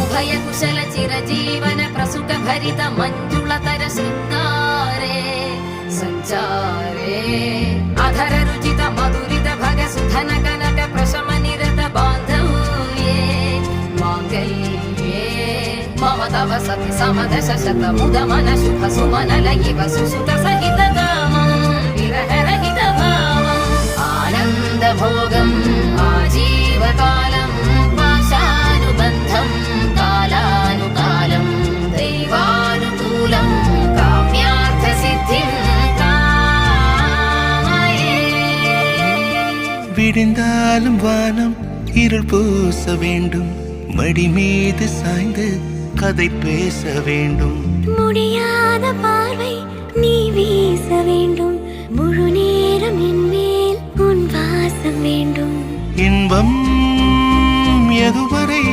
उभय कुशल चिरजीवन प्रसुख भरित मंजुलतर शृंगारे संचारे अधर रुचित मधुरित भग सुधन कनक प्रशम निरत बांधव्ये मांगल्ये मम तव सति समदश शत मुद मन शुभ सुमन लयिव सुसुत सहित गामं विरह रहित भावम् आनंद भोगम् आजीवकालम् पाशानुबन्धम् कालानुकालम् दैवानुकूलम् काम्यार्थ सिद्धिम् कामये விடிந்தாலும் வானம் இருள் பூச வேண்டும், மடி மீது சாய்ந்து கதை பேச வேண்டும். முடியாத பார்வை நீ வீச வேண்டும், முழு நேரம் என் மேல் உன் வாசம் வேண்டும். இன்பம் எதுவரை